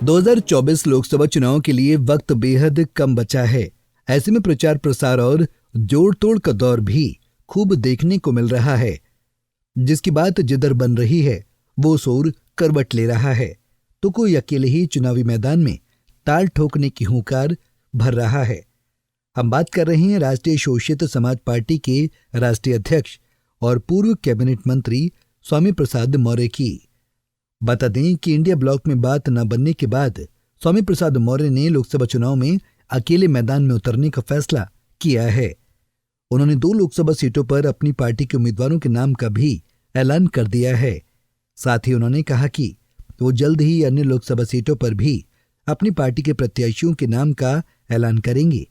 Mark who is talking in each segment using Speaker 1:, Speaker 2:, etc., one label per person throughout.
Speaker 1: 2024 लोकसभा चुनाव के लिए वक्त बेहद कम बचा है। ऐसे में प्रचार प्रसार और जोड़ तोड़ का दौर भी खूब देखने को मिल रहा है। जिसकी बात जिधर बन रही है वो शोर करवट ले रहा है, तो कोई अकेले ही चुनावी मैदान में ताल ठोकने की हुंकार भर रहा है। हम बात कर रहे हैं राष्ट्रीय शोषित समाज पार्टी के राष्ट्रीय अध्यक्ष और पूर्व कैबिनेट मंत्री स्वामी प्रसाद मौर्य की। बता दें कि इंडिया ब्लॉक में बात न बनने के बाद स्वामी प्रसाद मौर्य ने लोकसभा चुनाव में अकेले मैदान में उतरने का फैसला किया है। उन्होंने 2 लोकसभा सीटों पर अपनी पार्टी के उम्मीदवारों के नाम का भी ऐलान कर दिया है। साथ ही उन्होंने कहा कि वो जल्द ही अन्य लोकसभा सीटों पर भी अपनी पार्टी के प्रत्याशियों के नाम का ऐलान करेंगे।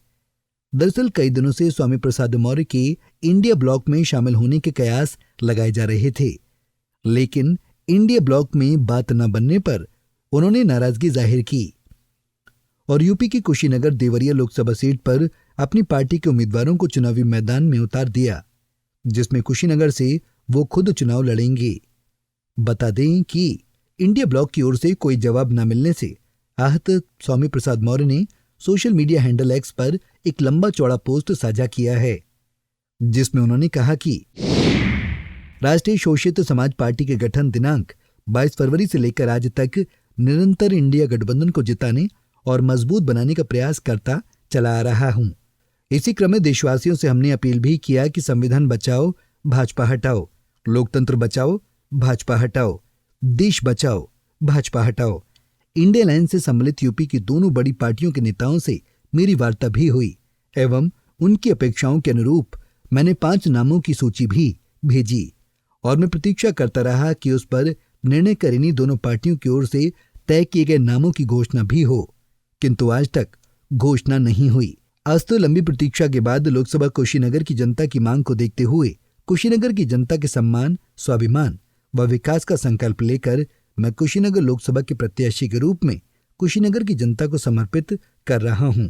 Speaker 1: दरअसल कई दिनों से स्वामी प्रसाद मौर्य के इंडिया ब्लॉक में शामिल होने के कयास लगाए जा रहे थे, लेकिन इंडिया ब्लॉक में बात न बनने पर उन्होंने नाराजगी जाहिर की और यूपी की कुशीनगर देवरिया लोकसभा सीट पर अपनी पार्टी के उम्मीदवारों को चुनावी मैदान में उतार दिया, जिसमें कुशीनगर से वो खुद चुनाव लड़ेंगे। बता दें कि इंडिया ब्लॉक की ओर से कोई जवाब न मिलने से आहत स्वामी प्रसाद मौर्य ने सोशल मीडिया हैंडल एक्स पर एक लंबा चौड़ा पोस्ट साझा किया है, जिसमें उन्होंने कहा कि राष्ट्रीय शोषित समाज पार्टी के गठन दिनांक 22 फरवरी से लेकर आज तक निरंतर इंडिया गठबंधन को जिताने और मजबूत बनाने का प्रयास करता चला आ रहा हूं। इसी क्रम में देशवासियों से हमने अपील भी किया कि संविधान बचाओ, भाजपा हटाओ, लोकतंत्र बचाओ, भाजपा हटाओ, देश बचाओ, भाजपा हटाओ। इंडिया अलायंस से सम्मिलित यूपी की दोनों बड़ी पार्टियों के नेताओं से मेरी वार्ता भी हुई एवं उनकी अपेक्षाओं के अनुरूप मैंने 5 नामों की सूची भी भेजी और मैं प्रतीक्षा करता रहा कि उस पर निर्णय कर इन्हीं दोनों पार्टियों की ओर से तय किए गए नामों की घोषणा भी हो, किंतु आज तक घोषणा नहीं हुई। आज तो लंबी प्रतीक्षा के बाद लोकसभा कुशीनगर की जनता की मांग को देखते हुए कुशीनगर की जनता के सम्मान, स्वाभिमान व विकास का संकल्प लेकर मैं कुशीनगर लोकसभा के प्रत्याशी के रूप में कुशीनगर की जनता को समर्पित कर रहा हूं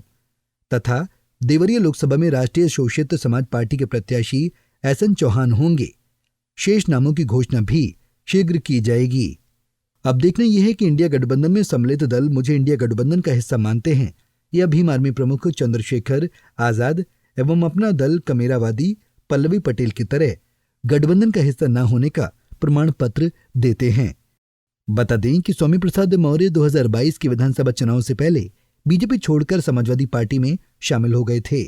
Speaker 1: तथा देवरिया लोकसभा में राष्ट्रीय शोषित समाज पार्टी के प्रत्याशी एसएन चौहान होंगे। शेष नामों की घोषणा भी शीघ्र की जाएगी। अब देखना यह है कि इंडिया गठबंधन में सम्मिलित दल मुझे इंडिया गठबंधन का हिस्सा मानते हैं या भीम आर्मी प्रमुख चंद्रशेखर आजाद एवं अपना दल कमेरावादी पल्लवी पटेल की तरह गठबंधन का हिस्सा न होने का प्रमाण पत्र देते हैं। बता दें कि स्वामी प्रसाद मौर्य 2022 के विधानसभा चुनाव से पहले बीजेपी छोड़कर समाजवादी पार्टी में शामिल हो गए थे।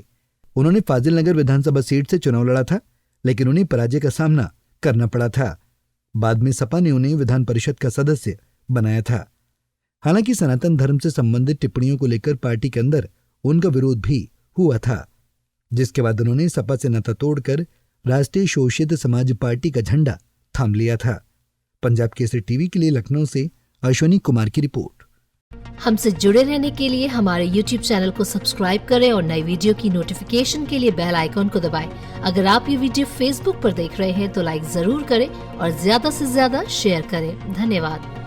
Speaker 1: उन्होंने फाजिल नगर विधानसभा सीट से चुनाव लड़ा था, लेकिन उन्हें पराजय का सामना करना पड़ा था। बाद में सपा ने उन्हें विधान परिषद का सदस्य बनाया था। हालांकि सनातन धर्म से संबंधित टिप्पणियों को लेकर पार्टी के अंदर उनका विरोध भी हुआ था, जिसके बाद उन्होंने सपा से नाता तोड़कर राष्ट्रीय शोषित समाज पार्टी का झंडा थाम लिया था। पंजाब केसरी टीवी के लिए लखनऊ से अश्विनी कुमार की रिपोर्ट।
Speaker 2: हमसे जुड़े रहने के लिए हमारे YouTube चैनल को सब्सक्राइब करें और नई वीडियो की नोटिफिकेशन के लिए बेल आइकॉन को दबाएं। अगर आप ये वीडियो Facebook पर देख रहे हैं तो लाइक जरूर करें और ज्यादा से ज्यादा शेयर करें। धन्यवाद।